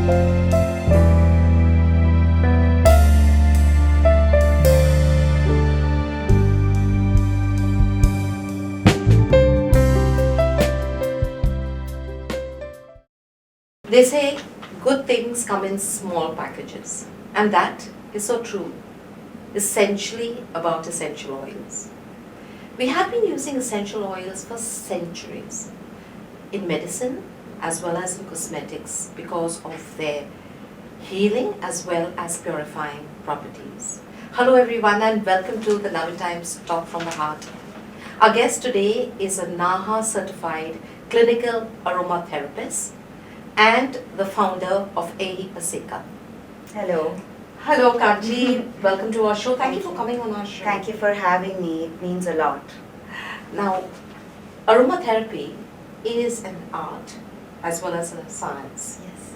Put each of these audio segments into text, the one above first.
They say good things come in small packages, and that is so true, essentially about essential oils. We have been using essential oils for centuries in medicine as well as in cosmetics because of their healing as well as purifying properties. Hello everyone and welcome to the Navin Times Talk from the Heart. Our guest today is a NAHA certified clinical aromatherapist and the founder of AE Pasika. Hello. Hello Kanchi, welcome to our show. Thank you for coming on our show. Thank you for having me. It means a lot. Now, aromatherapy is an art as well as a science. Yes.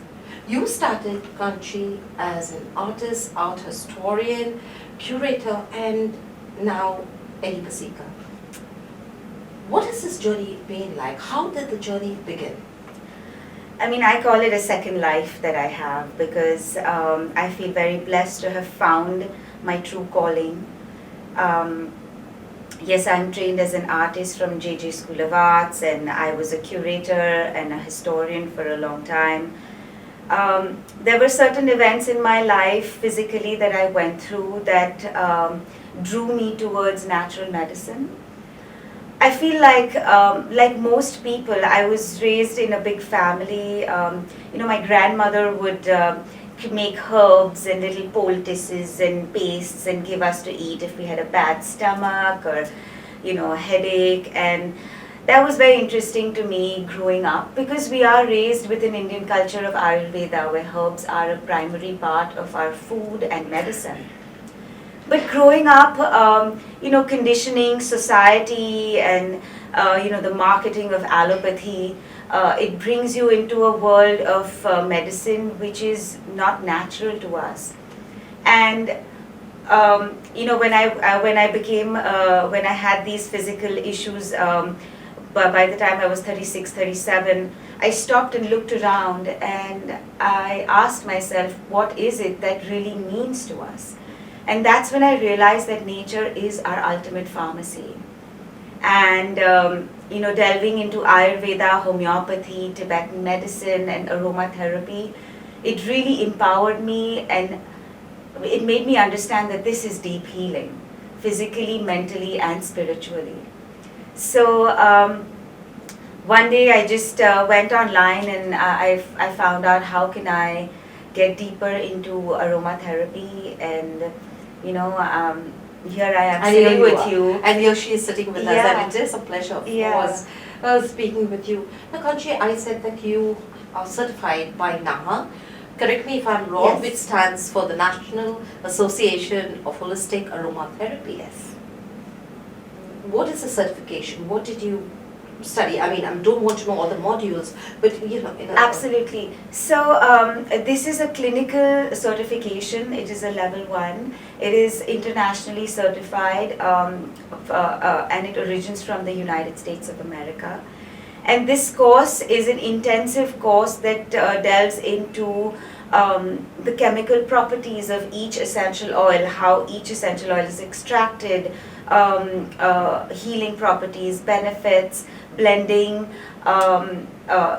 You started Kanchi as an artist, art historian, curator, and now AE Pasika. What has this journey been like? How did the journey begin? I mean, I call it a second life that I have because I feel very blessed to have found my true calling. Yes, I'm trained as an artist from JJ School of Arts, and I was a curator and a historian for a long time. There were certain events in my life physically that I went through that drew me towards natural medicine. I feel like most people, I was raised in a big family. My grandmother would make herbs and little poultices and pastes and give us to eat if we had a bad stomach or, a headache. And that was very interesting to me growing up because we are raised with an Indian culture of Ayurveda where herbs are a primary part of our food and medicine. But growing up, conditioning, society, and the marketing of allopathy, it brings you into a world of medicine which is not natural to us. And when I had these physical issues, by the time I was 36, 37, I stopped and looked around and I asked myself, what is it that really means to us? And that's when I realized that nature is our ultimate pharmacy. And, delving into Ayurveda, homeopathy, Tibetan medicine, and aromatherapy, it really empowered me and it made me understand that this is deep healing, physically, mentally, and spiritually. So one day I just went online and I found out how can I get deeper into aromatherapy and here I am sitting with you. And here she is sitting with us, and it is a pleasure, of course, speaking with you. Now, Kanchi, I said that you are certified by NAHA. Correct me if I'm wrong, Yes. which stands for the National Association of Holistic Aromatherapy. Yes. What is the certification? What did you study? I mean, I don't want to know all the modules, but Absolutely. So this is a clinical certification. It is a level 1. It is internationally certified and it originates from the United States of America. And this course is an intensive course that delves into the chemical properties of each essential oil, how each essential oil is extracted, healing properties, benefits, blending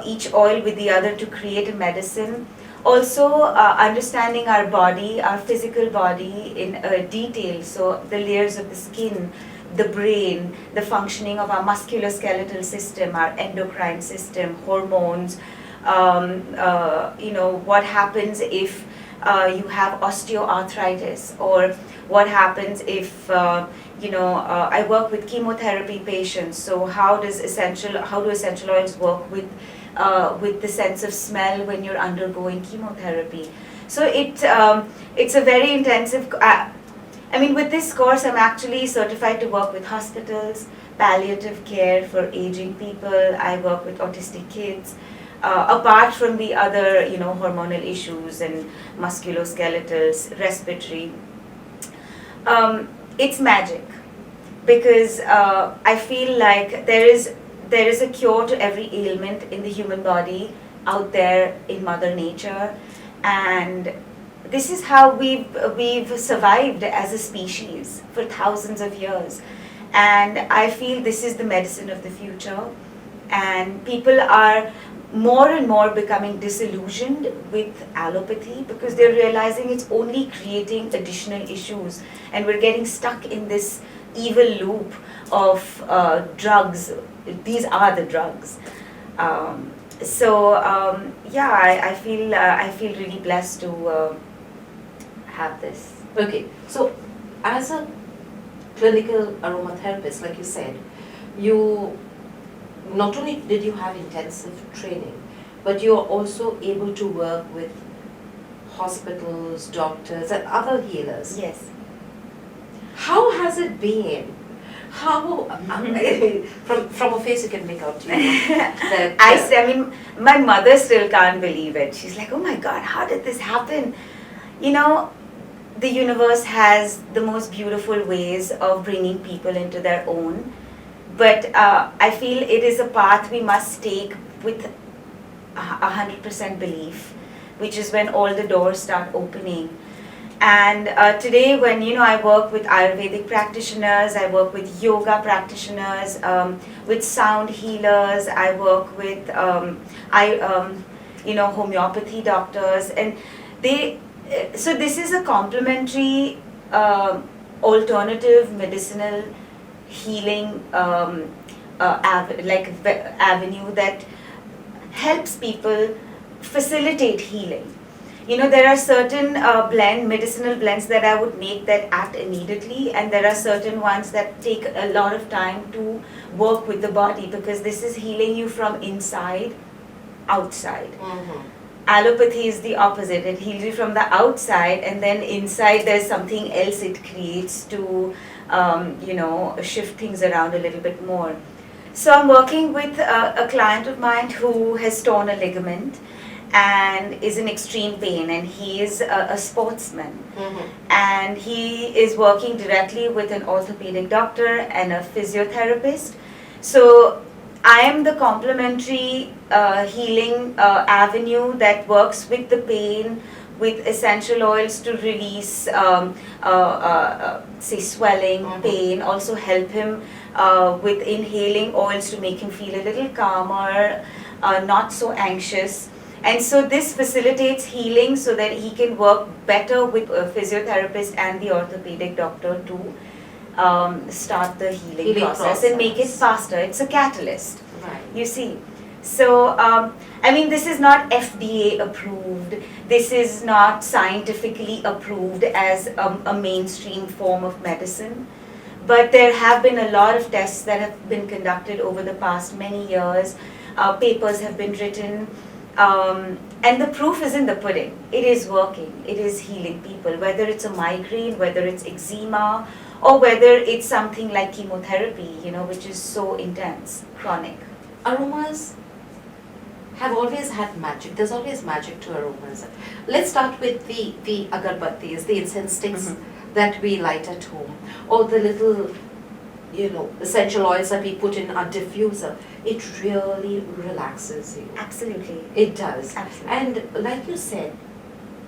each oil with the other to create a medicine. Also understanding our body, our physical body in detail, so the layers of the skin, the brain, the functioning of our musculoskeletal system, our endocrine system, hormones, what happens if you have osteoarthritis, or what happens if I work with chemotherapy patients. So how do essential oils work with the sense of smell when you're undergoing chemotherapy? So it's a very intensive. With this course, I'm actually certified to work with hospitals, palliative care for aging people. I work with autistic kids. Apart from the other, hormonal issues and musculoskeletal, respiratory, it's magic because I feel like there is a cure to every ailment in the human body out there in Mother Nature, And this is how we've survived as a species for thousands of years. And I feel this is the medicine of the future. And people are more and more becoming disillusioned with allopathy because they're realizing it's only creating additional issues. And we're getting stuck in this evil loop of drugs. These are the drugs. Yeah, I feel really blessed to have this. Okay, so as a clinical aromatherapist, like you said, you not only did you have intensive training, but you are also able to work with hospitals, doctors, and other healers. Yes. How has it been? How from a face you can make out, you know, that I mean, my mother still can't believe it. She's like, "Oh my God, how did this happen?" You know, the universe has the most beautiful ways of bringing people into their own. But I feel it is a path we must take with 100% belief, which is when all the doors start opening. And today, when I work with Ayurvedic practitioners, I work with yoga practitioners, with sound healers, I work with homeopathy doctors, and they. So this is a complementary, alternative medicinal healing avenue that helps people facilitate healing. There are certain medicinal blends that I would make that act immediately, and there are certain ones that take a lot of time to work with the body because this is healing you from inside, outside. Mm-hmm. Allopathy is the opposite. It heals you from the outside, and then inside there's something else it creates to, shift things around a little bit more. So I'm working with a client of mine who has torn a ligament and is in extreme pain, and he is a sportsman. Mm-hmm. And he is working directly with an orthopedic doctor and a physiotherapist. So I am the complementary healing avenue that works with the pain, with essential oils to release, say, swelling, Mm-hmm. pain, also help him with inhaling oils to make him feel a little calmer, not so anxious. And so this facilitates healing so that he can work better with a physiotherapist and the orthopedic doctor to start the healing process and make it faster. It's a catalyst. Right. You see. So, this is not FDA approved. This is not scientifically approved as a mainstream form of medicine. But there have been a lot of tests that have been conducted over the past many years. Papers have been written. And the proof is in the pudding. It is working. It is healing people, whether it's a migraine, whether it's eczema, or whether it's something like chemotherapy, which is so intense, chronic. Aromas have always had magic. There's always magic to aromas. Let's start with the agarbattis, the incense sticks Mm-hmm. that we light at home, or the little, essential oils that we put in our diffuser. It really relaxes you. Absolutely. It does. Absolutely. And like you said,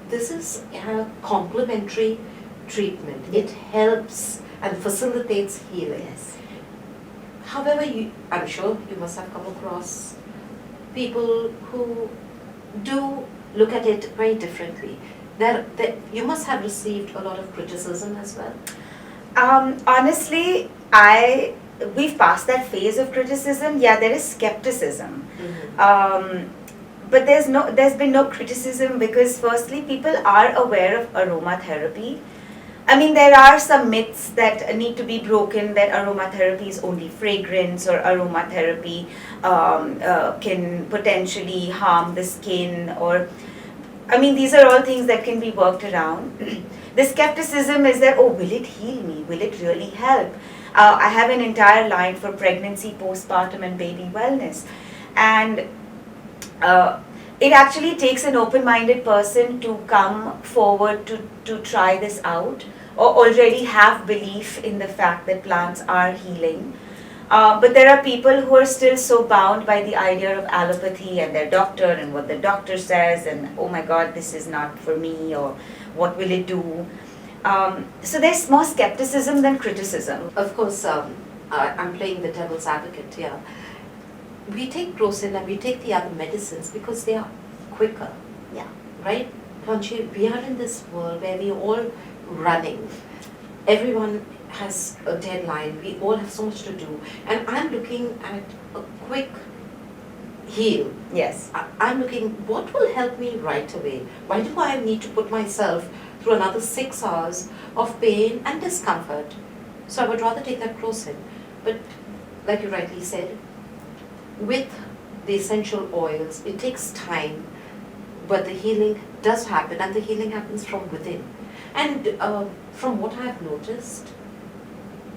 this is a complementary treatment. It helps and facilitates healing. Yes. However, I'm sure you must have come across people who do look at it very differently. You must have received a lot of criticism as well. Honestly, we've passed that phase of criticism. Yeah, there is skepticism. Mm-hmm. But there's been no criticism because firstly, people are aware of aromatherapy. There are some myths that need to be broken, that aromatherapy is only fragrance, or aromatherapy can potentially harm the skin, or these are all things that can be worked around. The skepticism is that, will it heal me? Will it really help? I have an entire line for pregnancy, postpartum, and baby wellness. And it actually takes an open-minded person to come forward to try this out, or already have belief in the fact that plants are healing. But there are people who are still so bound by the idea of allopathy and their doctor and what the doctor says, and oh my God, this is not for me, or what will it do? So there's more skepticism than criticism. Of course, I'm playing the devil's advocate here. We take Prosin and we take the other medicines because they are quicker. Yeah. Right? Kanchi, we are in this world where we all running. Everyone has a deadline. We all have so much to do. And I'm looking at a quick heal. Yes. I'm looking, what will help me right away? Why do I need to put myself through another 6 hours of pain and discomfort? So I would rather take that Prosin. But like you rightly said, with the essential oils, it takes time, but the healing does happen, and the healing happens from within. And from what I've noticed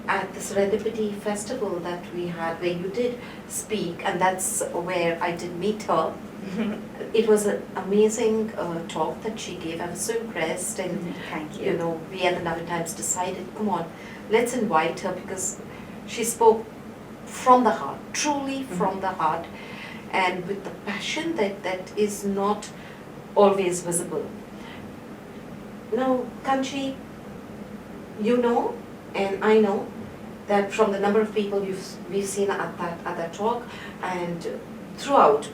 at the Serendipity festival that we had, where you did speak, and that's where I did meet her. It was an amazing talk that she gave. I was so impressed, and Thank you. you know, we at the Navin Times decided, come on, let's invite her, because she spoke from the heart, truly from the heart, and with the passion that is not always visible. Now, Kanchi, you know, and I know that from the number of people we've seen at that talk and throughout,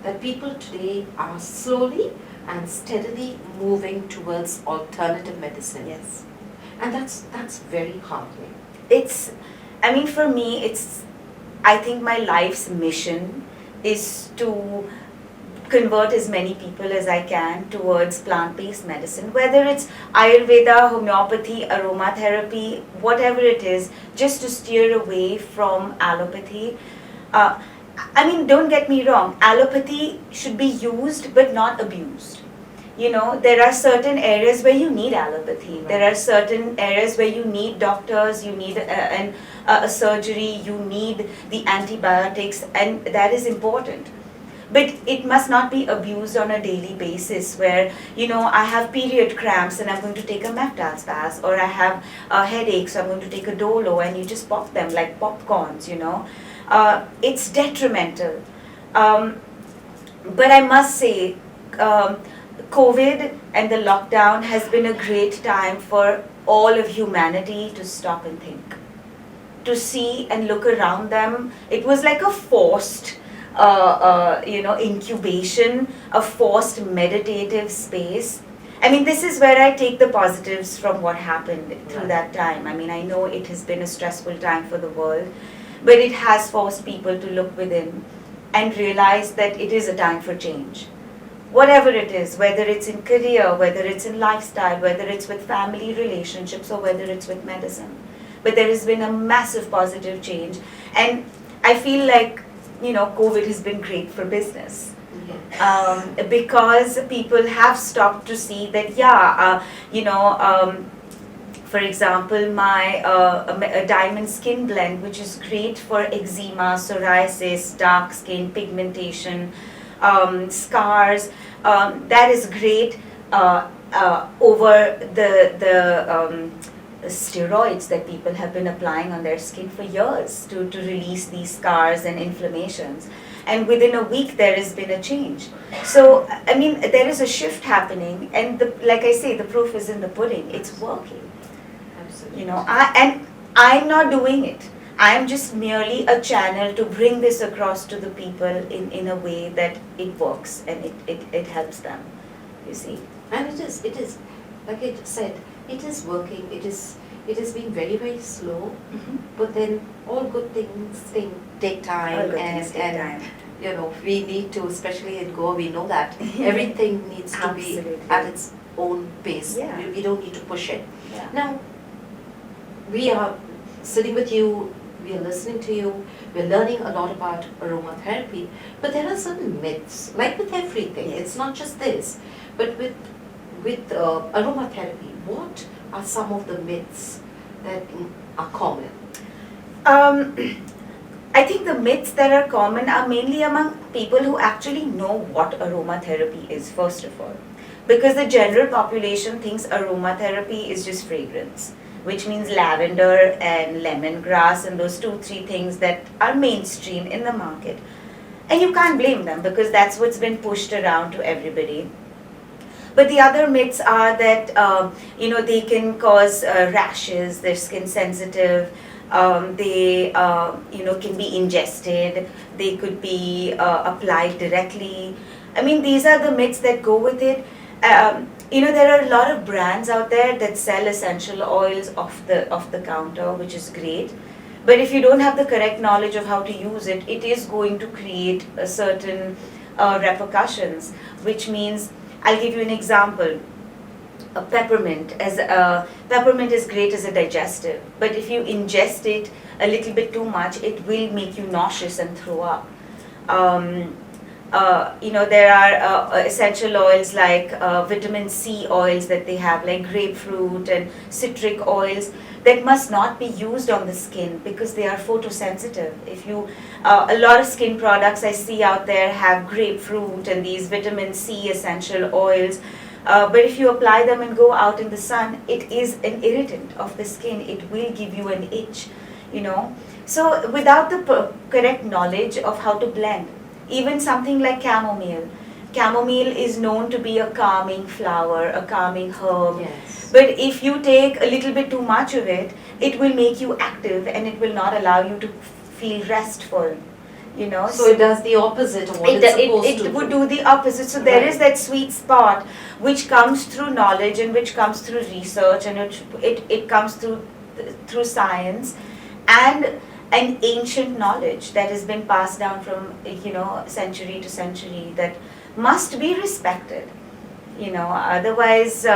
that people today are slowly and steadily moving towards alternative medicine. Yes. And that's very heartening. I mean, for me, I think my life's mission is to convert as many people as I can towards plant-based medicine, whether it's Ayurveda, homeopathy, aromatherapy, whatever it is, just to steer away from allopathy. I mean, don't get me wrong, allopathy should be used but not abused. You know, there are certain areas where you need allopathy. Right. There are certain areas where you need doctors, you need a surgery, you need the antibiotics, and that is important. But it must not be abused on a daily basis where, you know, I have period cramps and I'm going to take a Meftal or I have headaches, so I'm going to take a Dolo, and you just pop them like popcorns, you know. It's detrimental. But I must say, COVID and the lockdown has been a great time for all of humanity to stop and think, to see and look around them. It was like a forced incubation, a forced meditative space. I mean, this is where I take the positives from what happened through that time. I mean, I know it has been a stressful time for the world, but it has forced people to look within and realize that it is a time for change. Whatever it is, whether it's in career, whether it's in lifestyle, whether it's with family relationships, or whether it's with medicine. But there has been a massive positive change. And I feel like, you know, COVID has been great for business. Because people have stopped to see that, for example, my a diamond skin blend, which is great for eczema, psoriasis, dark skin, pigmentation, scars, that is great over the steroids that people have been applying on their skin for years to release these scars and inflammations. And within a week, there has been a change. So, I mean, there is a shift happening, and like I say, the proof is in the pudding. It's working. Absolutely. You know, I'm not doing it. I'm just merely a channel to bring this across to the people in a way that it works and it helps them, you see. And it is, like I said, it is working, it has been very, very slow, but then all good things take time, All good things take time. You know, we need to, especially in Goa, we know that everything needs to be at its own pace. Yeah. We don't need to push it. Yeah. Now, we are sitting with you, we are listening to you, we're learning a lot about aromatherapy, but there are certain myths, like with everything. Yes. It's not just this, but with aromatherapy, what are some of the myths that are common? I think the myths that are common are mainly among people who actually know what aromatherapy is, first of all. Because the general population thinks aromatherapy is just fragrance. which means lavender and lemongrass, and those 2-3 things that are mainstream in the market. And you can't blame them because that's what's been pushed around to everybody. But the other myths are that they can cause rashes, they're skin sensitive, they can be ingested, they could be applied directly. I mean, these are the myths that go with it. There are a lot of brands out there that sell essential oils off the counter, which is great. But if you don't have the correct knowledge of how to use it, it is going to create a certain repercussions, which means, I'll give you an example. Peppermint is great as a digestive, but if you ingest it a little bit too much, it will make you nauseous and throw up. There are essential oils like vitamin C oils that they have, like grapefruit and citric oils, that must not be used on the skin because they are photosensitive. A lot of skin products I see out there have grapefruit and these vitamin C essential oils, but if you apply them and go out in the sun, it is an irritant of the skin. It will give you an itch, So without the correct knowledge of how to blend, even something like chamomile. Chamomile is known to be a calming flower, a calming herb. Yes. But if you take a little bit too much of it, it will make you active and it will not allow you to feel restful. So it does the opposite of what it's supposed to do. It would do the opposite. So there is that sweet spot which comes through knowledge and which comes through research, and it comes through science and an ancient knowledge that has been passed down from century to century that must be respected. Otherwise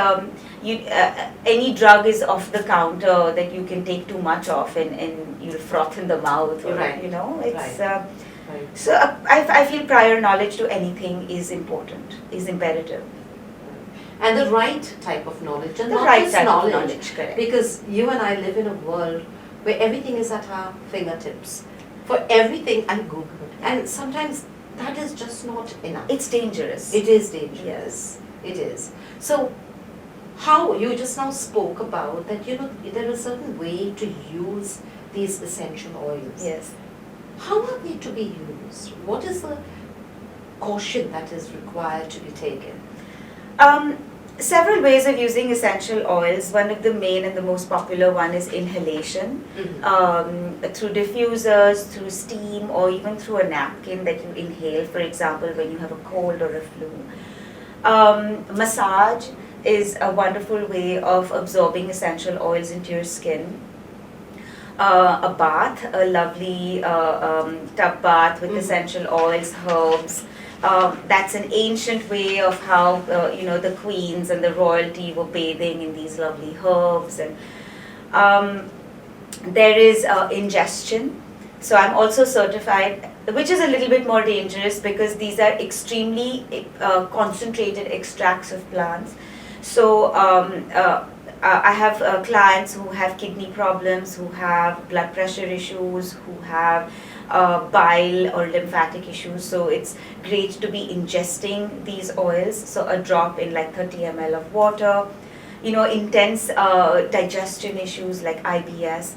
any drug is off the counter that you can take too much of and you'll froth in the mouth, or, right. It's right. So I feel prior knowledge to anything is important, is imperative. And the right type of knowledge, and The not right just type of knowledge, knowledge, correct. because you and I live in a world where everything is at our fingertips. For everything, I Google, and sometimes that is just not enough. It's dangerous. It is dangerous. Yes. It is. So, how you just now spoke about that, there is a certain way to use these essential oils. Yes. How are they to be used? What is the caution that is required to be taken? Several ways of using essential oils. One of the main and the most popular one is inhalation, through diffusers, through steam, or even through a napkin that you inhale, for example, when you have a cold or a flu. Massage is a wonderful way of absorbing essential oils into your skin. A bath, a lovely tub bath with essential oils, herbs. That's an ancient way of how the queens and the royalty were bathing in these lovely herbs. And there is ingestion. So I'm also certified, which is a little bit more dangerous because these are extremely concentrated extracts of plants. So I have clients who have kidney problems, who have blood pressure issues, who have bile or lymphatic issues. So it's great to be ingesting these oils. So a drop in like 30 ml of water. Intense digestion issues like IBS.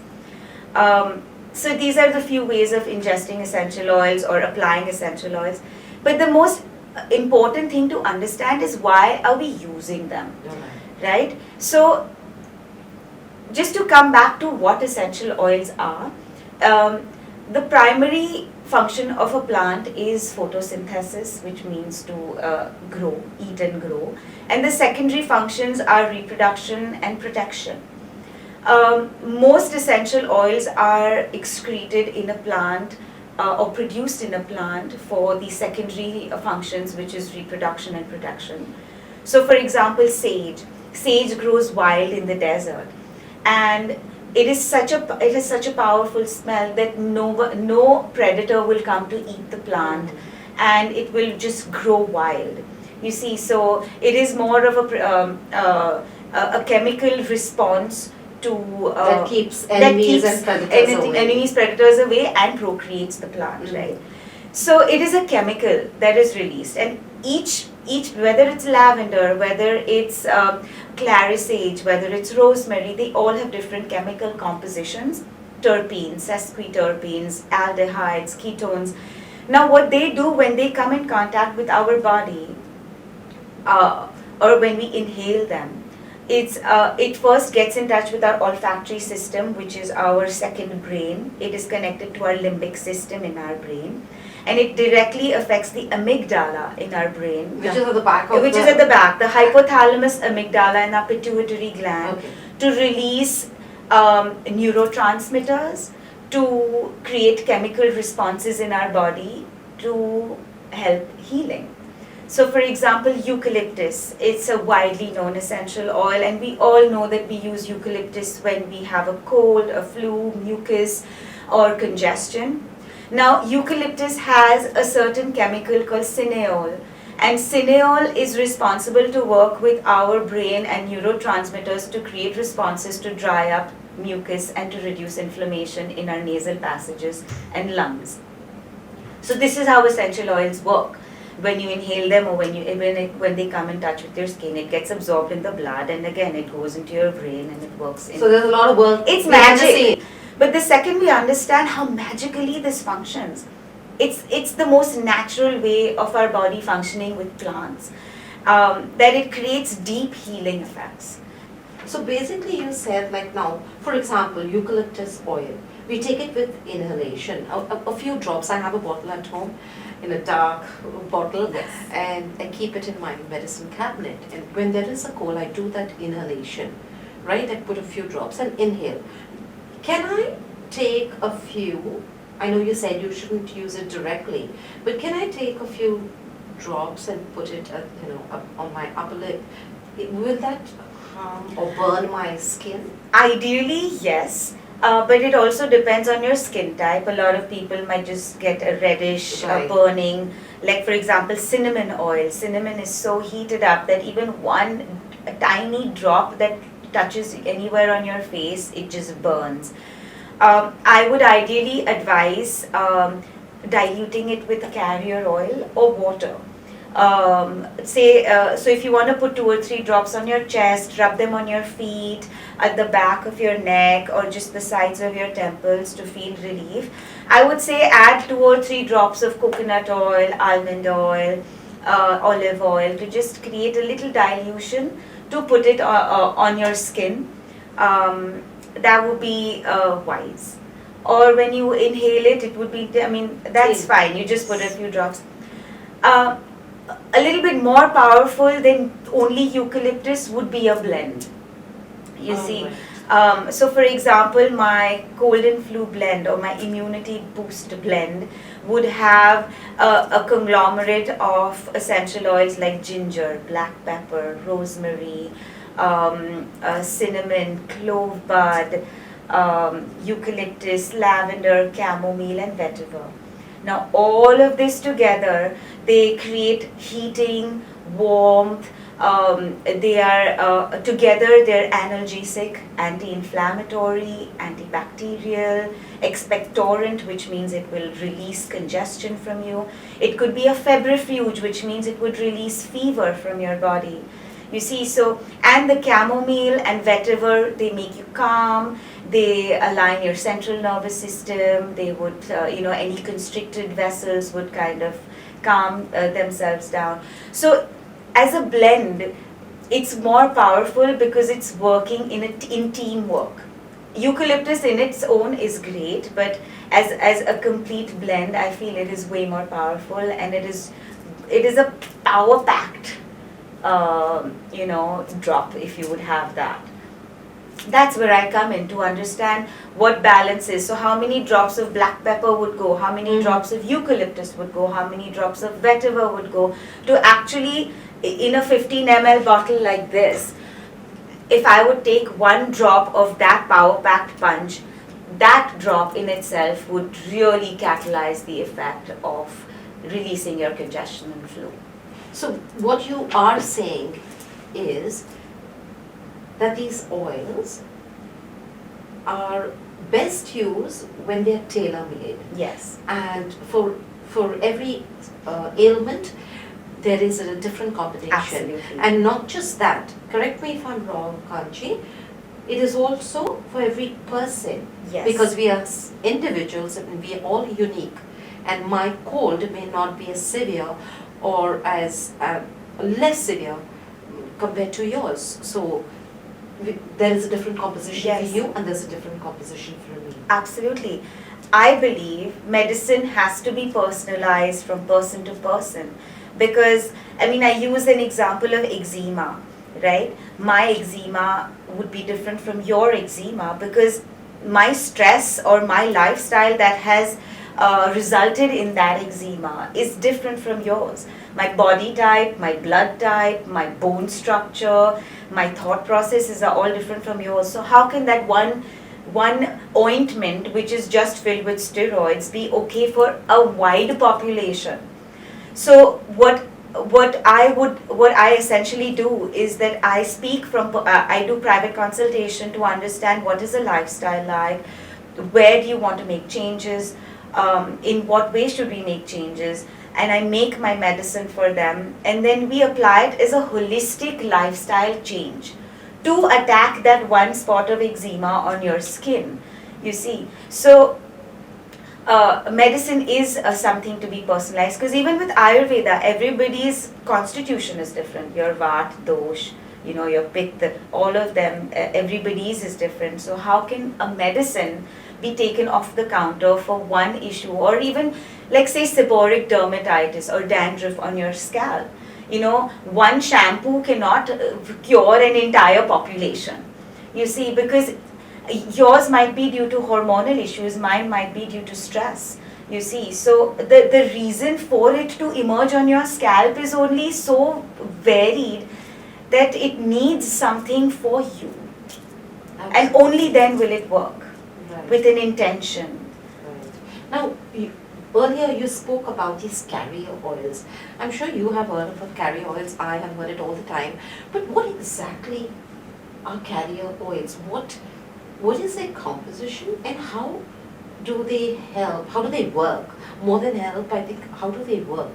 So these are the few ways of ingesting essential oils or applying essential oils. But the most important thing to understand is, why are we using them? Right? So just to come back to what essential oils are, the primary function of a plant is photosynthesis, which means to grow, eat and grow. And the secondary functions are reproduction and protection. Most essential oils are excreted in a plant or produced in a plant for the secondary functions, which is reproduction and protection. So for example, sage. Sage grows wild in the desert, and it has such a powerful smell that no predator will come to eat the plant, and it will just grow wild. You see, so it is more of a chemical response to that keeps enemies and predators away and procreates the plant, right? So it is a chemical that is released, and each whether it's lavender, whether it's clary sage, whether it's rosemary, they all have different chemical compositions, terpenes, sesquiterpenes, aldehydes, ketones. Now what they do when they come in contact with our body, or when we inhale them, it first gets in touch with our olfactory system, which is our second brain. It is connected to our limbic system in our brain, and it directly affects the amygdala in our brain, which is at the back of which is at the back, the hypothalamus, amygdala, and our pituitary gland, Okay. to release neurotransmitters, to create chemical responses in our body to help healing. So for example, eucalyptus, it's a widely known essential oil, and we all know that we use eucalyptus when we have a cold, a flu, mucus, or congestion. Now, eucalyptus has a certain chemical called cineol, and cineol is responsible to work with our brain and neurotransmitters to create responses to dry up mucus and to reduce inflammation in our nasal passages and lungs. So this is how essential oils work. When you inhale them, or when they come in touch with your skin, it gets absorbed in the blood, and again it goes into your brain and it works in. So there's a lot of work. It's behind the magic. scene. But the second we understand how magically this functions, it's the most natural way of our body functioning with plants, that it creates deep healing effects. So basically you said, like, now, for example, eucalyptus oil, we take it with inhalation, a few drops. I have a bottle at home, in a dark bottle, Yes. and I keep it in my medicine cabinet. And when there is a cold, I do that inhalation, right? I put a few drops and inhale. Can I take a few? I know you said you shouldn't use it directly, but can I take a few drops and put it, up on my upper lip? Will that harm or burn my skin? Ideally, yes. But it also depends on your skin type. A lot of people might just get a reddish Right. burning. Like for example, cinnamon oil. Cinnamon is so heated up that even a tiny drop that touches anywhere on your face, it just burns. I would ideally advise diluting it with carrier oil or water. So if you want to put 2 or 3 drops on your chest, rub them on your feet, at the back of your neck, or just the sides of your temples to feel relief. I would say add 2 or 3 drops of coconut oil, almond oil, olive oil, to just create a little dilution to put it on your skin. That would be wise. Or when you inhale it, it would be, that's fine. You just put a few drops. A little bit more powerful than only eucalyptus would be a blend. You see, Right. so for example, my cold and flu blend or my immunity boost blend would have a conglomerate of essential oils like ginger, black pepper, rosemary, cinnamon, clove bud, eucalyptus, lavender, chamomile, and vetiver. Now all of this together, they create heating, warmth. They are together, they're analgesic, anti-inflammatory, antibacterial, expectorant, which means it will release congestion from you. It could be a febrifuge, which means it would release fever from your body. You see, so, and the chamomile and vetiver, they make you calm, they align your central nervous system, they would, any constricted vessels would kind of calm themselves down. So as a blend, it's more powerful because it's working in teamwork. Eucalyptus in its own is great, but as a complete blend, I feel it is way more powerful, and it is a power-packed drop, if you would have that. That's where I come in to understand what balance is. So how many drops of black pepper would go, how many drops of eucalyptus would go, how many drops of vetiver would go, to actually, in a 15 ml bottle like this, if I would take 1 drop of that power-packed punch, that drop in itself would really catalyze the effect of releasing your congestion and flu. So what you are saying is that these oils are best used when they are tailor-made. Yes. And for every ailment, there is a different combination. Absolutely. And not just that, correct me if I'm wrong, Kanchi, it is also for every person. Yes. Because we are individuals and we are all unique. And my cold may not be as severe or as less severe compared to yours. So there is a different composition Yes. for you and there's a different composition for me. Absolutely. I believe medicine has to be personalized from person to person, because I mean, I use an example of eczema, right? My eczema would be different from your eczema because my stress or my lifestyle that has resulted in that eczema is different from yours. My body type, my blood type, my bone structure, my thought processes are all different from yours. So how can that one ointment which is just filled with steroids be okay for a wide population? So what I essentially do is that I speak from I do private consultation to understand what is the lifestyle like, where do you want to make changes, in what way should we make changes, and I make my medicine for them, and then we apply it as a holistic lifestyle change to attack that one spot of eczema on your skin, you see. So medicine is something to be personalized, because even with Ayurveda, everybody's constitution is different. Your Vat, Dosh, you know, your Pitta, all of them, everybody's is different. So how can a medicine be taken off the counter for one issue, or even like say seborrheic dermatitis or dandruff on your scalp? You know, one shampoo cannot cure an entire population, you see, because yours might be due to hormonal issues, mine might be due to stress, you see. So the reason for it to emerge on your scalp is only so varied that it needs something for you. Absolutely. And only then will it work, right. with an intention. Right. Now, earlier you spoke about these carrier oils. I'm sure you have heard of carrier oils. I have heard it all the time. But what exactly are carrier oils? What is their composition and how do they help? How do they work? More than help, I think, how do they work?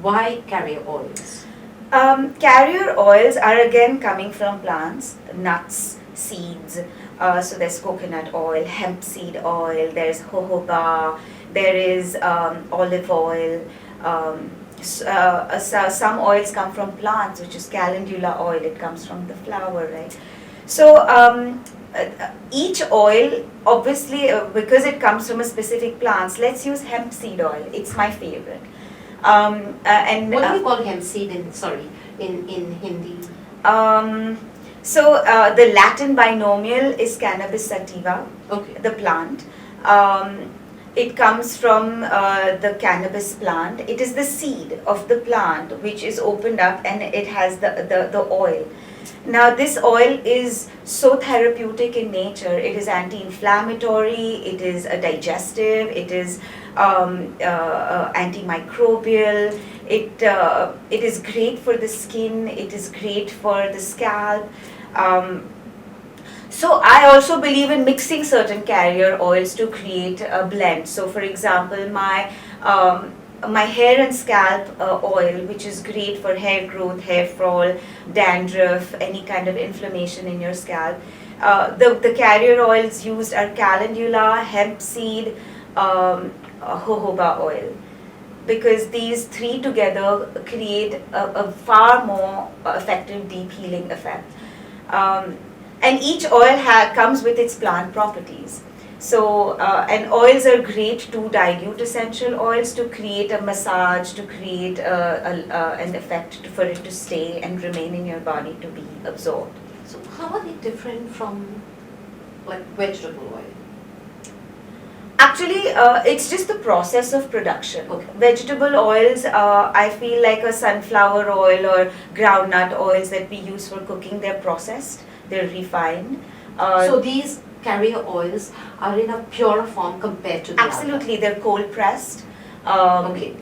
Why carrier oils? Carrier oils are again coming from plants, nuts, seeds. So there's coconut oil, hemp seed oil, there's jojoba, there is olive oil. Some oils come from plants, which is calendula oil. It comes from the flower, right? So each oil, obviously, because it comes from a specific plant, let's use hemp seed oil. It's my favorite. And what do you call hemp seed in Hindi? So the Latin binomial is Cannabis sativa, okay. The plant. It comes from the cannabis plant. It is the seed of the plant which is opened up and it has the oil. Now this oil is so therapeutic in nature. It is anti-inflammatory, it is a digestive, it is antimicrobial, it is great for the skin, it is great for the scalp. So I also believe in mixing certain carrier oils to create a blend. So for example, my hair and scalp oil, which is great for hair growth, hair fall, dandruff, any kind of inflammation in your scalp. The carrier oils used are calendula, hemp seed, jojoba oil, because these three together create a far more effective deep healing effect. And each oil comes with its plant properties. So, and oils are great to dilute essential oils, to create a massage, to create an effect for it to stay and remain in your body to be absorbed. So how are they different from like vegetable oil? Actually, it's just the process of production. Okay. Vegetable oils, I feel like a sunflower oil or groundnut oils that we use for cooking, they're processed, they're refined. So these carrier oils are in a purer form compared to the absolutely, they're cold pressed. Okay.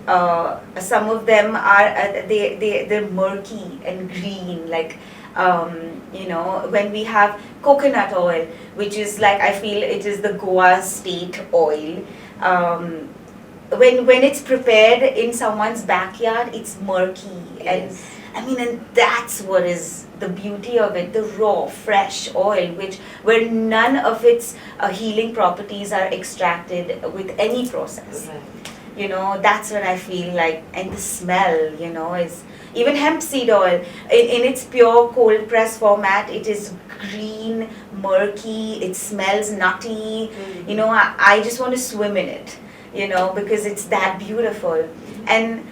Some of them are they're murky and green, like you know, when we have coconut oil, which is like, I feel it is the Goa state oil. when it's prepared in someone's backyard, it's murky. And Yes. I mean, and that's what is the beauty of it, the raw, fresh oil, which where none of its healing properties are extracted with any process. Right. You know, that's what I feel like. And the smell, you know, is even hemp seed oil in its pure cold press format, it is green, murky, it smells nutty. Mm-hmm. You know, I just want to swim in it, you know, because it's that beautiful. And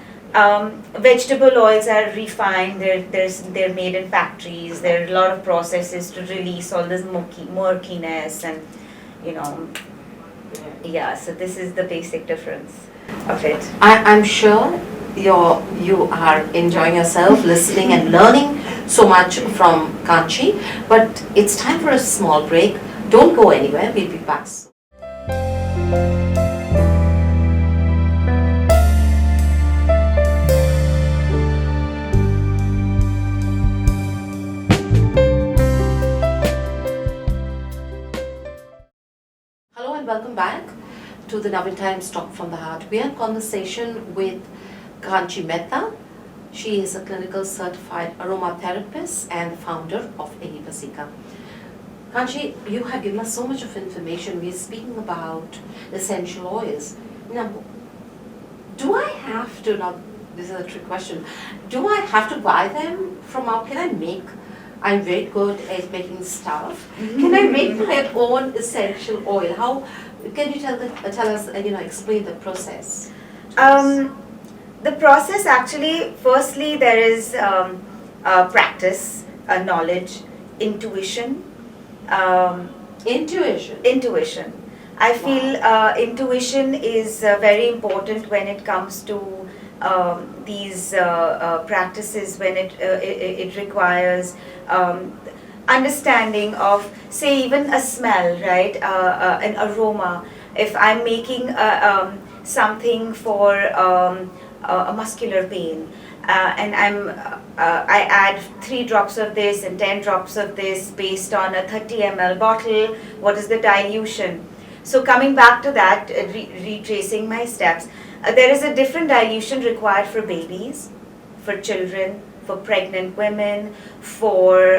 vegetable oils are refined. They're made in factories. There are a lot of processes to release all this murkiness, and you know, yeah. So this is the basic difference of it. I'm sure you are enjoying yourself, listening and learning so much from Kanchi. But it's time for a small break. Don't go anywhere. We'll be back soon. Hello and welcome back to the Navin Times Talk from the Heart. We are in conversation with Kanchi Mehta. She is a clinical certified aromatherapist and founder of Pasika. Kanchi, you have given us so much of information. We are speaking about essential oils. Now, do I have to, now this is a trick question, do I have to buy them from out, can I make, I'm very good at making stuff. Can I make my own essential oil? How, can you tell us, explain the process? The process actually, firstly, there is practice, knowledge, intuition. Intuition. I feel intuition is very important when it comes to these practices, when it requires understanding of, say, even a smell, right? An aroma. If I'm making something for a muscular pain, and I add 3 drops of this and 10 drops of this based on a 30 ml bottle. What is the dilution? So coming back to that, retracing my steps, there is a different dilution required for babies, for children, for pregnant women, for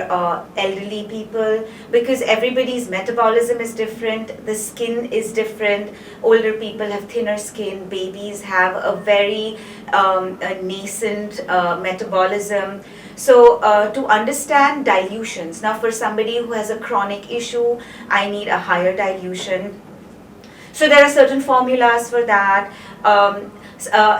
elderly people, because everybody's metabolism is different, the skin is different. Older people have thinner skin, babies have a very a nascent metabolism. So to understand dilutions, now for somebody who has a chronic issue, I need a higher dilution. So there are certain formulas for that.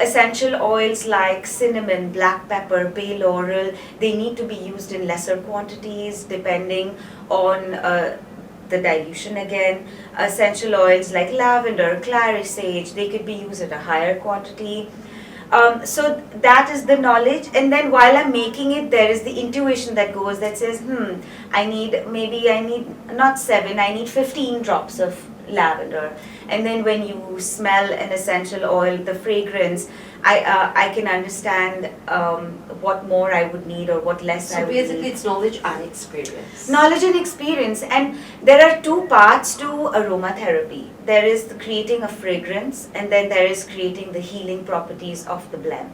Essential oils like cinnamon, black pepper, bay laurel, they need to be used in lesser quantities depending on the dilution again. Essential oils like lavender, clary sage, they could be used at a higher quantity. So that is the knowledge, and then while I'm making it, there is the intuition that goes, that says, I need not 7, I need 15 drops of lavender. And then when you smell an essential oil, the fragrance, I can understand what more I would need or what less I would need. So basically it's knowledge and experience. Knowledge and experience. And there are 2 parts to aromatherapy. There is creating a fragrance, and then there is creating the healing properties of the blend.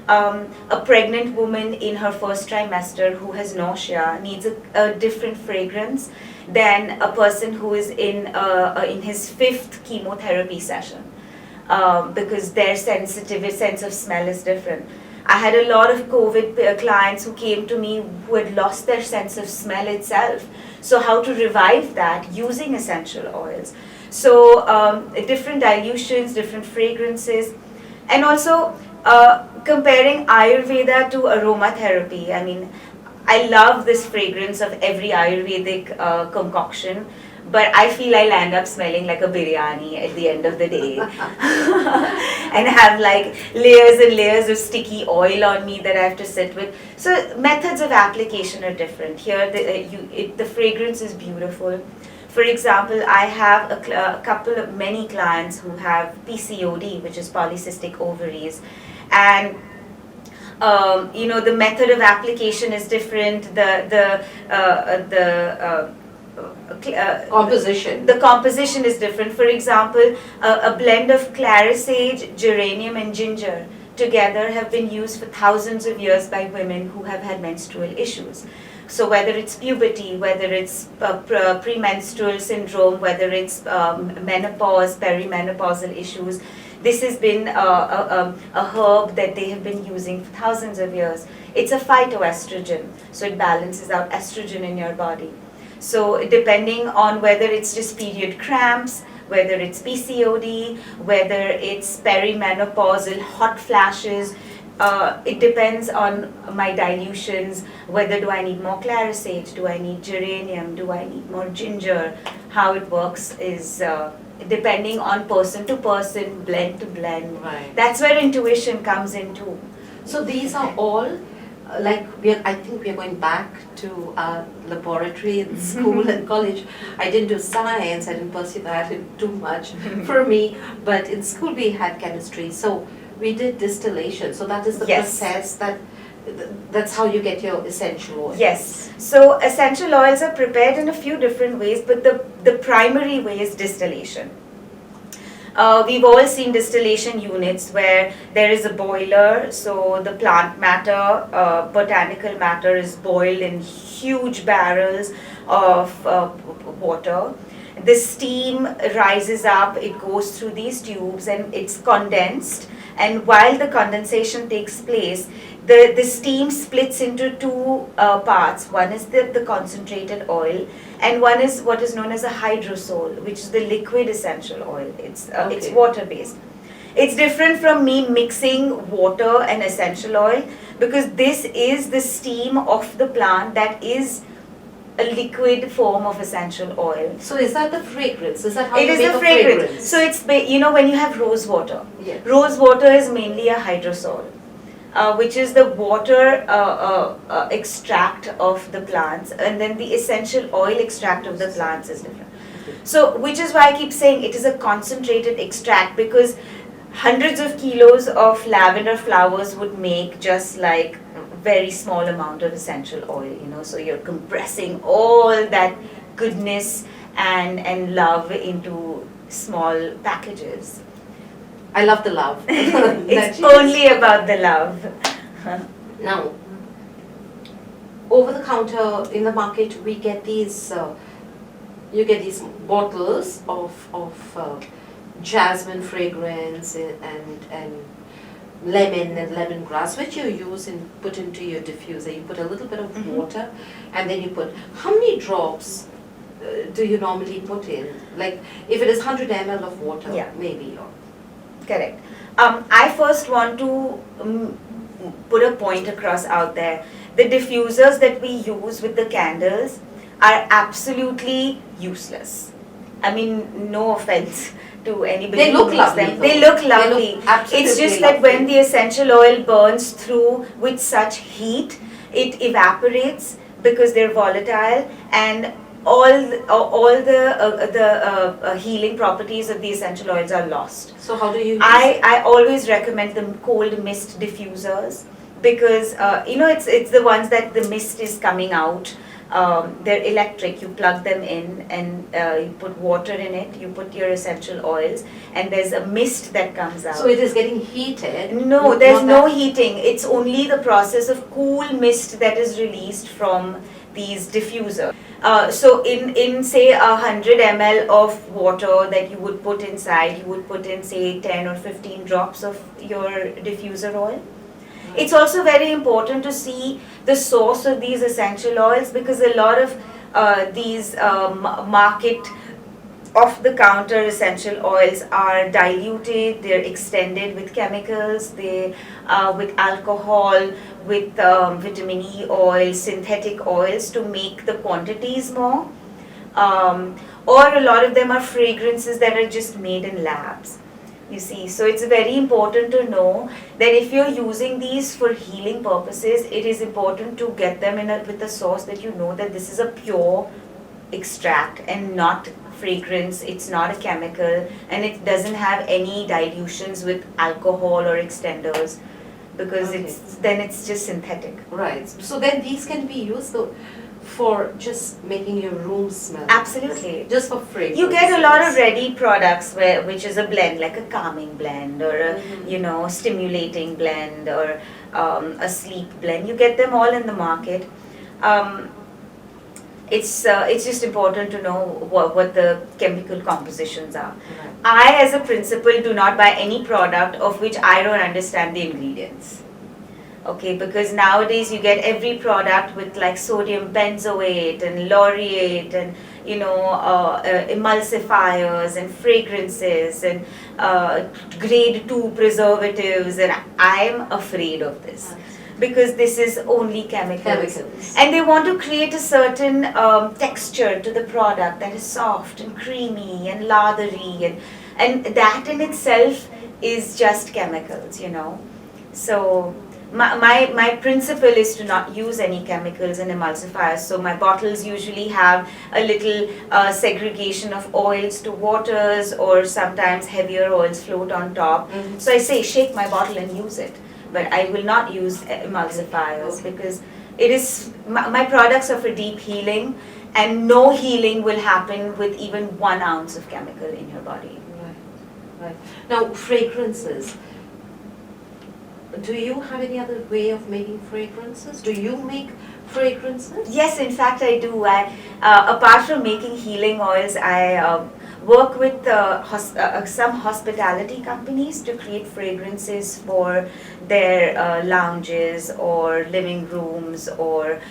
A pregnant woman in her first trimester who has nausea needs a different fragrance than a person who is in his 5th chemotherapy session, because their sense of smell is different. I had a lot of COVID clients who came to me who had lost their sense of smell itself. So how to revive that using essential oils. So different dilutions, different fragrances, and also comparing Ayurveda to aromatherapy. I mean, I love this fragrance of every Ayurvedic concoction, but I feel I'll end up smelling like a biryani at the end of the day and have like layers and layers of sticky oil on me that I have to sit with. So methods of application are different. Here the fragrance is beautiful. For example, I have many clients who have PCOD, which is polycystic ovaries, and the method of application is different. Composition. The composition is different. For example, a blend of clary sage, geranium, and ginger together have been used for thousands of years by women who have had menstrual issues. So whether it's puberty, whether it's premenstrual syndrome, whether it's menopause, perimenopausal issues, this has been a herb that they have been using for thousands of years. It's a phytoestrogen, so it balances out estrogen in your body. So depending on whether it's just period cramps, whether it's PCOD, whether it's perimenopausal hot flashes, it depends on my dilutions. Whether do I need more clary sage, do I need geranium, do I need more ginger? How it works is depending on person to person, blend to blend. Right. That's where intuition comes in too. So these are all I think we are going back to our laboratory in school and college. I didn't do science, I didn't pursue that too much for me, but in school we had chemistry. So we did distillation. So that is the Yes. process that's how you get your essential oil. Yes. So essential oils are prepared in a few different ways, but the primary way is distillation. We've all seen distillation units where there is a boiler, so the plant matter, botanical matter is boiled in huge barrels of water. The steam rises up, it goes through these tubes and it's condensed, and while the condensation takes place, the steam splits into two parts. One is the concentrated oil, and one is what is known as a hydrosol, which is the liquid essential oil. It's water based. It's different from me mixing water and essential oil, because this is the steam of the plant that is a liquid form of essential oil. So is that the fragrance? Is that how It you is make the a fragrance. So it's when you have rose water. Yes. Rose water is mainly a hydrosol. Which is the water extract of the plants, and then the essential oil extract of the plants is different. So, which is why I keep saying it is a concentrated extract, because hundreds of kilos of lavender flowers would make just like a very small amount of essential oil, so you're compressing all that goodness and love into small packages. I love the love. It's only about the love. Now, over the counter in the market, we get these. You get these bottles of jasmine fragrance and lemon and lemongrass, which you use and put into your diffuser. You put a little bit of water, and then you put. How many drops do you normally put in? Like, if it is 100 ml of water, Yeah. maybe. Correct. I first want to put a point across out there. The diffusers that we use with the candles are absolutely useless. I mean, no offense to anybody. They look who makes lovely, them. though. They look lovely. They look absolutely It's just lovely. that when the essential oil burns through with such heat, it evaporates because they're volatile, and all the healing properties of the essential oils are lost. So how do you use I always recommend the cold mist diffusers, because it's the ones that the mist is coming out. They're electric. You plug them in and you put water in it. You put your essential oils, and there's a mist that comes out. So it is getting heated? No, there's no heating. It's only the process of cool mist that is released from these diffusers. So in say 100 ml of water that you would put inside, you would put in say 10 or 15 drops of your diffuser oil. It's also very important to see the source of these essential oils, because a lot of these market off-the-counter essential oils are diluted, they're extended with chemicals, with alcohol, with vitamin E oil, synthetic oils to make the quantities more. Or a lot of them are fragrances that are just made in labs. You see, so it's very important to know that if you're using these for healing purposes, it is important to get them with a source that you know that this is a pure extract and not fragrance, it's not a chemical, and it doesn't have any dilutions with alcohol or extenders, because it's just synthetic. Right. So then these can be used for just making your room smell. Absolutely. Just for fragrance. You get a lot of ready products which is a blend, like a calming blend or a stimulating blend or a sleep blend. You get them all in the market. It's just important to know what the chemical compositions are. Right. I, as a principle, do not buy any product of which I don't understand the ingredients. Okay, because nowadays you get every product with like sodium benzoate and laureate and emulsifiers and fragrances and grade 2 preservatives, and I'm afraid of this. Because this is only chemicals. And they want to create a certain texture to the product that is soft and creamy and lathery, and that in itself is just chemicals, So my principle is to not use any chemicals and emulsifiers. So my bottles usually have a little segregation of oils to waters, or sometimes heavier oils float on top. Mm-hmm. So I say, shake my bottle and use it. But I will not use emulsifiers because it is my products are for deep healing, and no healing will happen with even 1 ounce of chemical in your body. Right. Now, fragrances. Do you have any other way of making fragrances? Do you make fragrances? Yes, in fact I do. Apart from making healing oils, I work with some hospitality companies to create fragrances for their lounges or living rooms or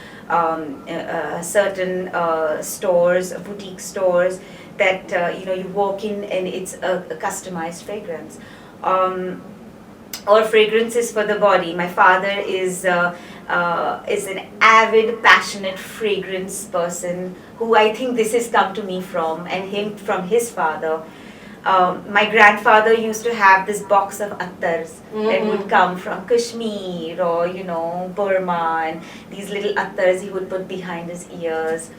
certain stores, boutique stores that you walk in and it's a customized fragrance. Or fragrances for the body. My father is an avid, passionate fragrance person who I think this has come to me from, and him from his father. My grandfather used to have this box of attars that would come from Kashmir or Burma, and these little attars he would put behind his ears.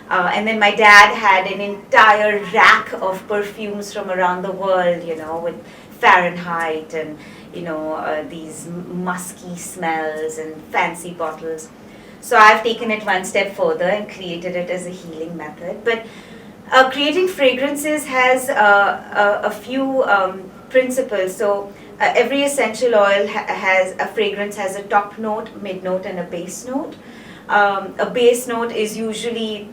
And then my dad had an entire rack of perfumes from around the world, with Fahrenheit and these musky smells and fancy bottles. So I've taken it one step further and created it as a healing method. But creating fragrances has a few principles. So every essential oil fragrance has a top note, mid note, and a base note. A base note is usually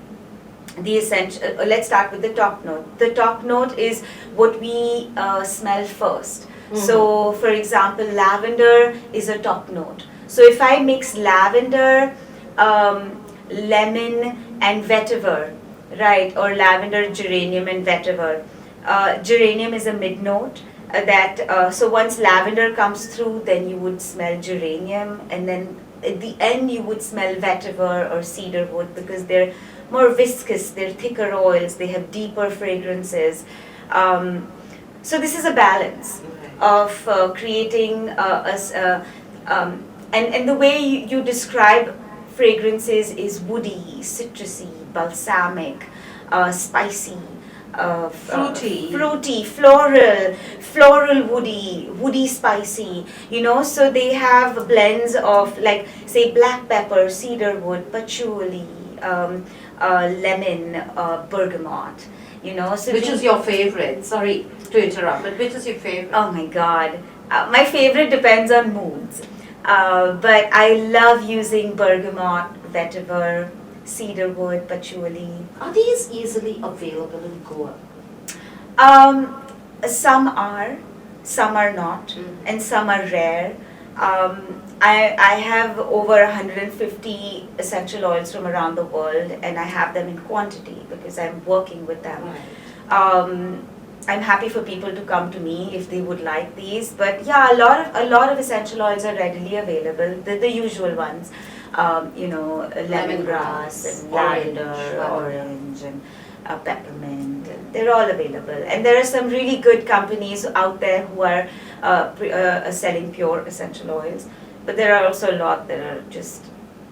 the essential. Let's start with the top note. The top note is what we smell first. So, for example, lavender is a top note. So if I mix lavender, lemon and vetiver, right, or lavender, geranium and vetiver. Geranium is a mid note. So once lavender comes through, then you would smell geranium, and then at the end you would smell vetiver or cedarwood, because they're more viscous, they're thicker oils, they have deeper fragrances. So this is a balance of creating and the way you describe fragrances is woody, citrusy, balsamic, spicy, fruity, floral, woody, spicy. So they have blends of, like, say, black pepper, cedarwood, patchouli, lemon, bergamot. So which is your favorite? Sorry to interrupt, but which is your favorite? Oh my God, my favorite depends on moods. But I love using bergamot, vetiver, cedarwood, patchouli. Are these easily available in Goa? Some are not, and some are rare. I have over 150 essential oils from around the world, and I have them in quantity because I'm working with them. Right. I'm happy for people to come to me if they would like these, but yeah, a lot of essential oils are readily available. The usual ones, lemongrass and lavender, orange, and peppermint. And they're all available, and there are some really good companies out there who are selling pure essential oils. But there are also a lot that are just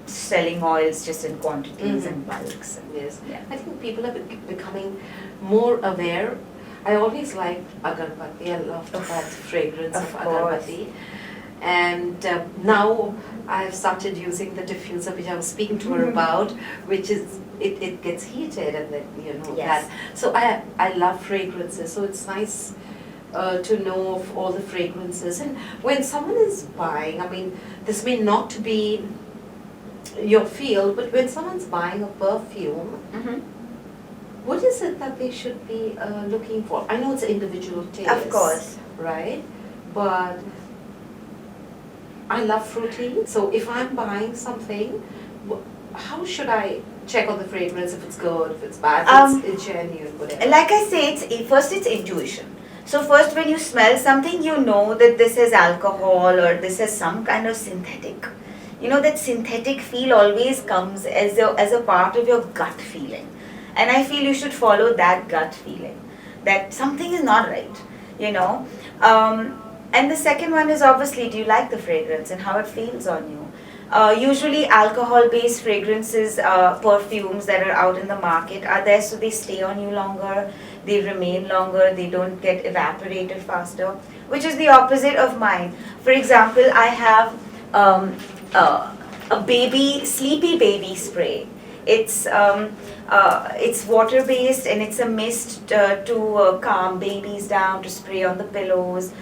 selling oils just in quantities and bulks. And yes, yeah. I think people are becoming more aware. I always liked agarbatti. I loved that fragrance of agarbatti. And now I've started using the diffuser, which I was speaking to her about, which is it gets heated and then Yes. that. So I love fragrances. So it's nice to know of all the fragrances. And when someone is buying, I mean, this may not be your field, but when someone's buying a perfume, what is it that they should be looking for? I know it's individual taste. Of course. Right? But I love fruity. So if I'm buying something, how should I check on the fragrance if it's good, if it's bad, if it's genuine, whatever? Like I say, it's intuition. So first when you smell something, you know that this is alcohol or this is some kind of synthetic. That synthetic feel always comes as a part of your gut feeling. And I feel you should follow that gut feeling, that something is not right. And the second one is obviously, do you like the fragrance and how it feels on you? Usually alcohol-based fragrances, perfumes that are out in the market are there so they stay on you longer, they remain longer, they don't get evaporated faster, which is the opposite of mine. For example, I have a sleepy baby spray. It's water-based and it's a mist to calm babies down, to spray on the pillows.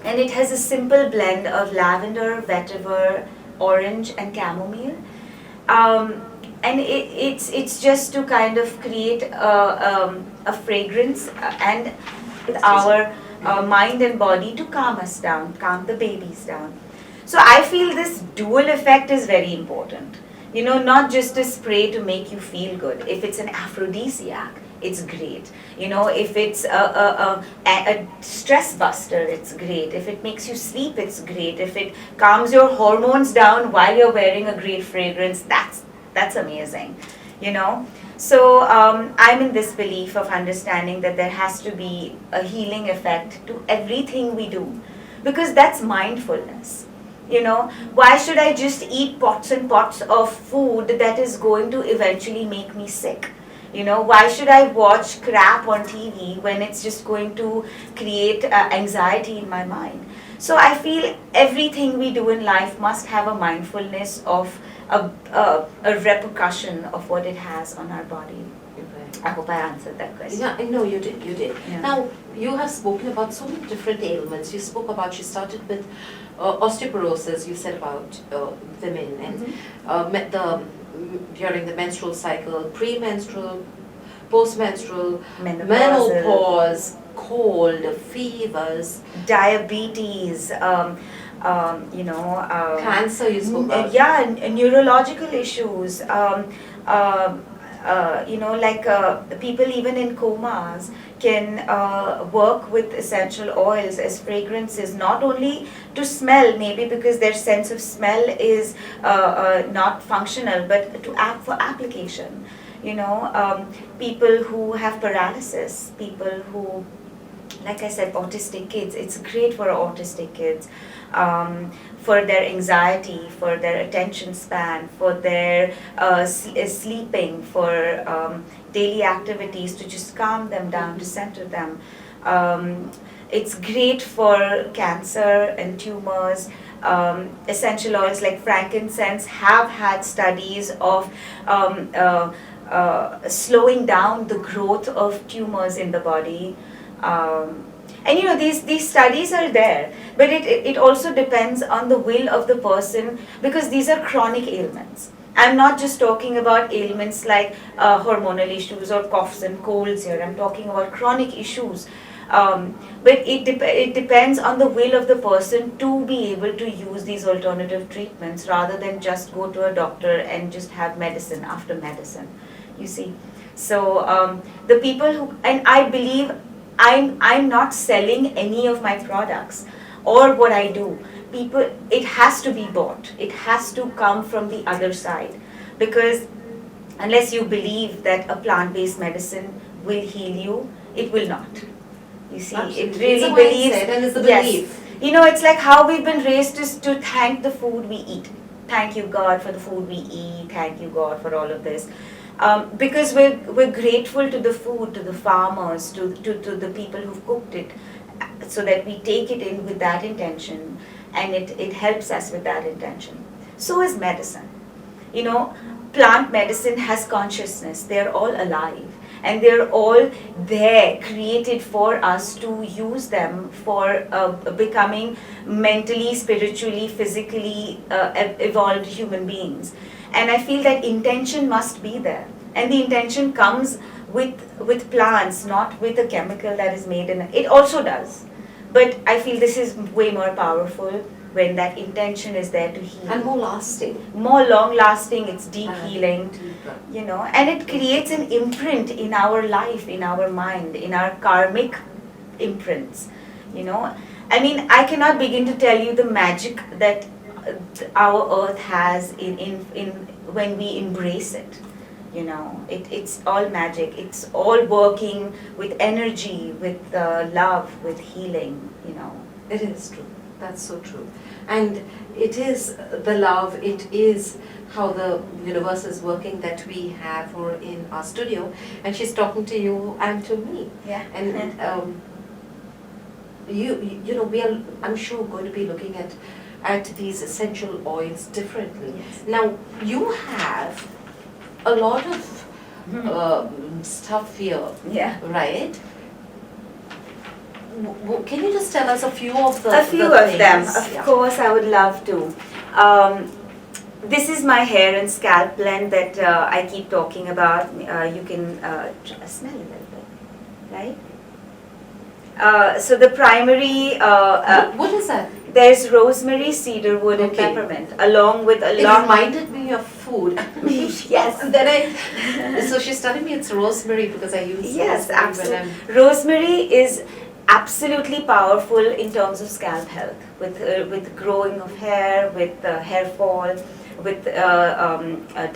And it has a simple blend of lavender, vetiver, orange, and chamomile. And it's just to kind of create a fragrance and with our mind and body to calm us down, calm the babies down. So I feel this dual effect is very important. Not just a spray to make you feel good. If it's an aphrodisiac, it's great. If it's a stress buster, it's great. If it makes you sleep, it's great. If it calms your hormones down while you're wearing a great fragrance, that's amazing. So I'm in this belief of understanding that there has to be a healing effect to everything we do, because that's mindfulness. Why should I just eat pots and pots of food that is going to eventually make me sick? Why should I watch crap on TV when it's just going to create anxiety in my mind? So I feel everything we do in life must have a mindfulness of a repercussion of what it has on our body. I hope I answered that question. Yeah, I know you did. Yeah. Now, you have spoken about so many different ailments. You started with osteoporosis, you said about women, and during the menstrual cycle, premenstrual, postmenstrural, menopause, cold, fevers, diabetes, cancer you spoke about. Yeah, neurological issues, people even in comas can work with essential oils as fragrances, not only to smell, maybe because their sense of smell is not functional, but for application. People who have paralysis, people who, like I said, autistic kids, it's great for autistic kids. For their anxiety, for their attention span, for their sleeping, for daily activities to just calm them down, to center them. It's great for cancer and tumors. Essential oils like frankincense have had studies of slowing down the growth of tumors in the body. And these studies are there, but it also depends on the will of the person, because these are chronic ailments. I'm not just talking about ailments like hormonal issues or coughs and colds here. I'm talking about chronic issues. But it depends on the will of the person to be able to use these alternative treatments rather than just go to a doctor and just have medicine after medicine, you see. So the people who, and I believe I'm not selling any of my products or what I do. It has to be bought. It has to come from the other side, because unless you believe that a plant-based medicine will heal you, it will not. You see, Absolutely. it really it's believes. And it's a yes, belief. It's like how we've been raised to thank the food we eat. Thank you, God, for the food we eat. Thank you, God, for all of this. Because we're grateful to the food, to the farmers, to the people who've cooked it. so that we take it in with that intention, and it helps us with that intention. So is medicine. You know, plant medicine has consciousness. They're all alive. And they're all there, created for us to use them for becoming mentally, spiritually, physically evolved human beings. And I feel that intention must be there. And the intention comes with plants, not with a chemical that is made in it also does. But I feel this is way more powerful when that intention is there to heal. And more lasting. More long lasting, it's deep healing, deeper. you know, and it creates an imprint in our life, in our mind, in our karmic imprints, you know. I mean, I cannot begin to tell you the magic that our earth has in when we embrace it. You know, it's all magic. It's all working with energy, with love, with healing, you know. It is true. That's so true. And it is the love, it is how the universe is working that we have her in our studio. And she's talking to you and to me. Yeah. And you know, we are, I'm sure, going to be looking at these essential oils differently. Yes. Now, you have a lot of stuff here, Yeah. right? Can you just tell us a few of A few of them, things? of Yeah. course, I would love to. This is my hair and scalp blend that I keep talking about. You can smell a little bit, right? So the primary, What is that? there's rosemary, cedarwood, and Okay. peppermint, along with a It lot. reminded me of food. Yes. And then so she's telling me it's rosemary because I use Yes, rosemary absolutely. when I'm. Rosemary is absolutely powerful in terms of scalp health, with growing of hair, with hair fall, with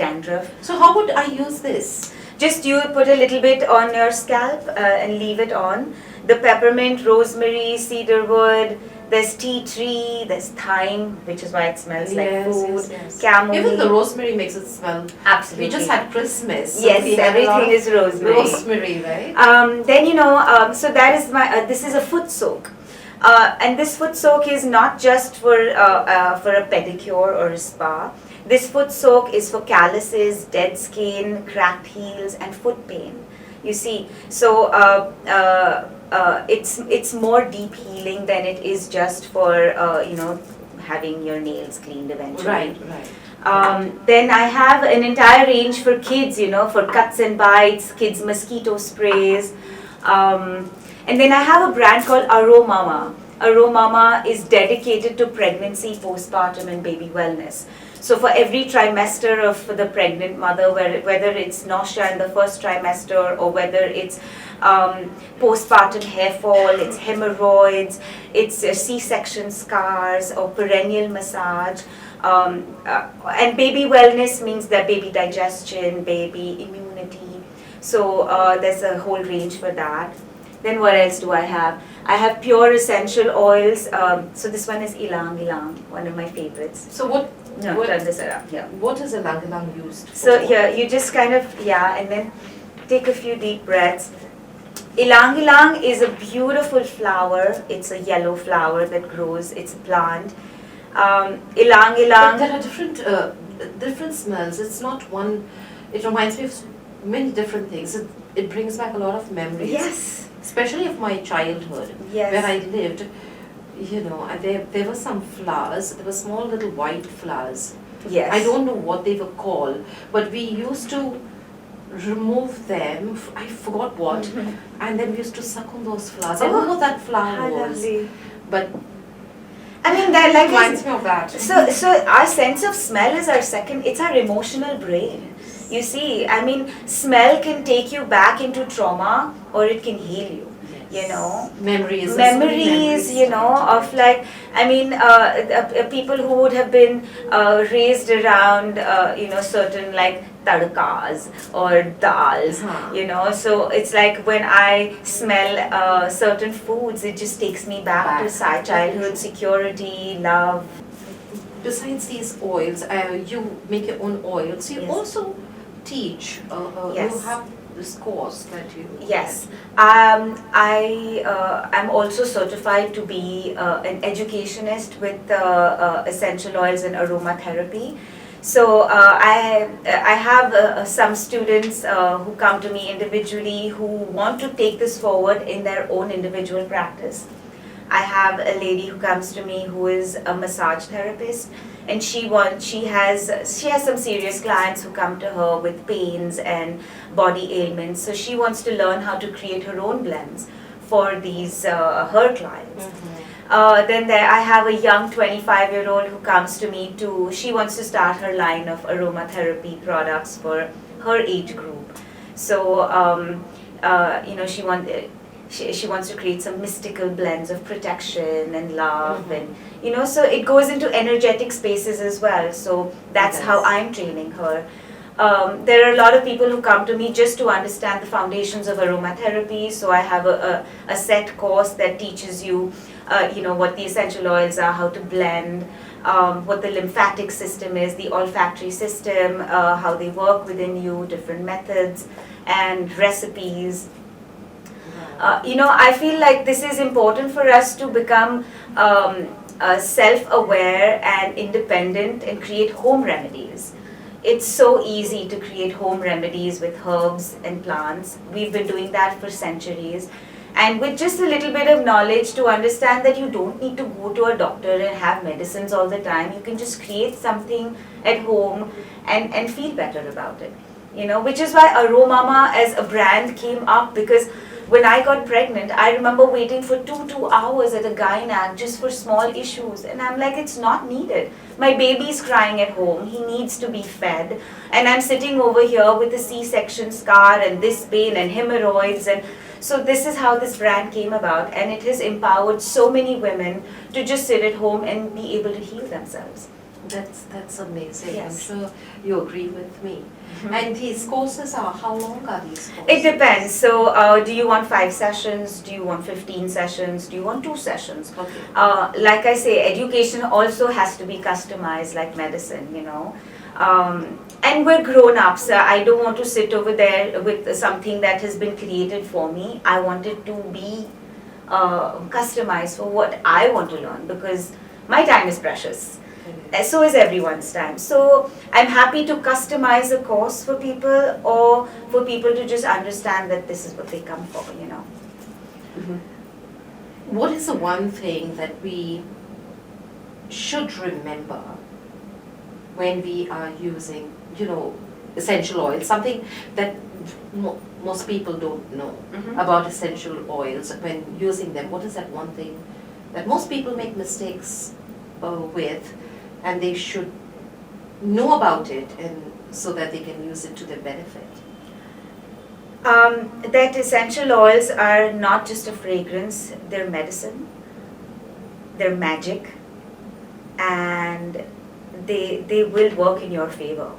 dandruff. So how would I use this? Just you put a little bit on your scalp and leave it on. The peppermint, rosemary, cedarwood, there's tea tree, there's thyme, which is why it smells like food, chamomile. Even the rosemary makes it smell. Absolutely. We just had Christmas. So Yes, we had a lot everything of is rosemary. rosemary, right? Then you know, so that is my. This is a foot soak, and this foot soak is not just for a pedicure or a spa. This foot soak is for calluses, dead skin, cracked heels, and foot pain. You see, so it's more deep healing than it is just for you know, having your nails cleaned eventually. Right, right. Then I have an entire range for kids, you know, for cuts and bites, kids mosquito sprays. And then I have a brand called Aromama. Aromama is dedicated to pregnancy, postpartum, and baby wellness. So for every trimester of the pregnant mother, whether it's nausea in the first trimester or whether it's postpartum hair fall, it's hemorrhoids, it's C-section scars or perennial massage. And baby wellness means that baby digestion, baby immunity. So there's a whole range for that. Then what else do I have? I have pure essential oils. So this one is Ilang Ilang, one of my favorites. So what? No, what turn this around here. What is Ilang Ilang used for? So here, you just kind of, yeah, and then take a few deep breaths. Ilang Ilang is a beautiful flower. It's a yellow flower that grows. It's a plant. Ilang Ilang. But there are different smells. It's not one. It reminds me of many different things. It brings back a lot of memories. Yes. Especially of my childhood, Yes. where I lived. You know, and there were some flowers. There were small little white flowers. Yes. I don't know what they were called, but we used to remove them. I forgot what, and then we used to suck on those flowers. I don't know what that flower How was, lovely. but I mean, that like reminds me of that. So our sense of smell is our second. It's our emotional brain. You see, I mean, smell can take you back into trauma, or it can heal you. You know, memories, you know, of like, I mean, people who would have been raised around, you know, certain like tadkas or dals, you know, so it's like when I smell certain foods, it just takes me back to childhood, security, love. Besides these oils, you make your own oils. You Yes. also teach. Yes. You have this course that you Yes, I'm also certified to be an educationist with essential oils and aromatherapy. So I have some students who come to me individually who want to take this forward in their own individual practice. I have a lady who comes to me who is a massage therapist, and she has some serious clients who come to her with pains and body ailments. So she wants to learn how to create her own blends for these her clients. Then I have a young 25-year-old who comes to me to, she wants to start her line of aromatherapy products for her age group. So, she wants to create some mystical blends of protection and love, and so it goes into energetic spaces as well. So that's how I'm training her. There are a lot of people who come to me just to understand the foundations of aromatherapy. So I have a set course that teaches you, what the essential oils are, how to blend, what the lymphatic system is, the olfactory system, how they work within you, different methods and recipes. I feel like this is important for us to become self-aware and independent and create home remedies. It's so easy to create home remedies with herbs and plants. We've been doing that for centuries. And with just a little bit of knowledge to understand that you don't need to go to a doctor and have medicines all the time. You can just create something at home and feel better about it. Which is why Aromama as a brand came up, because when I got pregnant, I remember waiting for two hours at a gynac just for small issues. And I'm like, it's not needed. My baby's crying at home. He needs to be fed. And I'm sitting over here with a C-section scar and this pain and hemorrhoids. And so this is how this brand came about. And it has empowered so many women to just sit at home and be able to heal themselves. That's amazing. Yes. I'm sure you agree with me. And these courses how long are these courses? It depends. So do you want 5 sessions? Do you want 15 sessions? Do you want 2 sessions? Okay. Like I say, education also has to be customized like medicine, and we're grown-ups. I don't want to sit over there with something that has been created for me. I want it to be customized for what I want to learn, because my time is precious. So is everyone's time. So I'm happy to customize a course for people, or for people to just understand that this is what they come for, What is the one thing that we should remember when we are using, essential oils? Something that most people don't know about essential oils when using them. What is that one thing that most people make mistakes with, and they should know about it, and so that they can use it to their benefit? That essential oils are not just a fragrance, they're medicine, they're magic, and they will work in your favor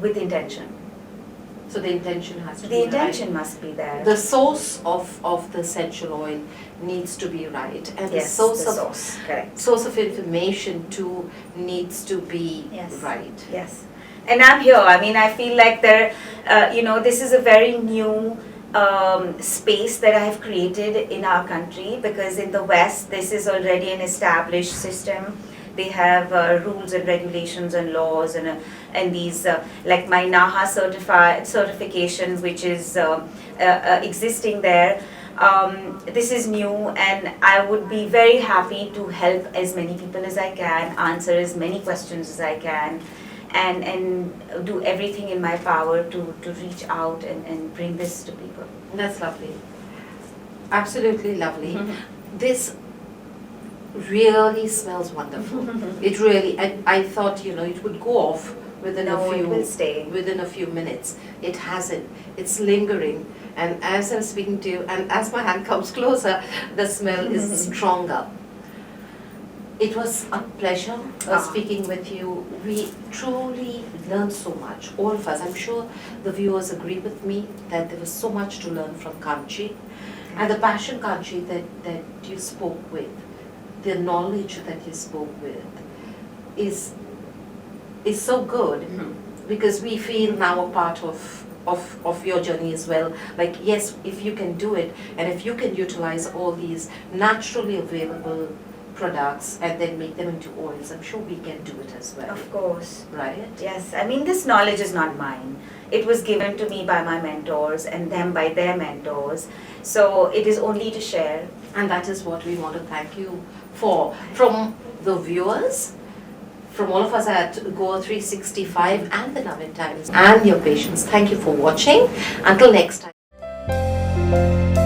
with intention. So the intention has to be The intention must be there. The source of the essential oil needs to be right, and yes, the source correct. Source of information too needs to be right. Yes, and I'm here. I mean, I feel like this is a very new space that I have created in our country, because in the West, this is already an established system. They have rules and regulations and laws, and these like my NAHA certification, which is existing there. This is new, and I would be very happy to help as many people as I can, answer as many questions as I can, and do everything in my power to reach out and bring this to people. That's lovely. Absolutely lovely. This really smells wonderful. It really, I thought, it would go off within it will stay. within a few minutes. It hasn't. It's lingering. And as I'm speaking to you, and as my hand comes closer, the smell is stronger. It was a pleasure speaking with you. We truly learned so much, all of us. I'm sure the viewers agree with me that there was so much to learn from Kanchi. And the passion, Kanchi, that you spoke with, the knowledge that you spoke with is so good, because we feel now a part of of your journey as well. Like, yes, if you can do it, and if you can utilize all these naturally available products and then make them into oils, I'm sure we can do it as well. Of course. Right? Yes, I mean, this knowledge is not mine. It was given to me by my mentors and them by their mentors. So it is only to share. And that is what we want to thank you for. From the viewers, from all of us at Goa 365 and the Navin Times and your patients, thank you for watching. Until next time.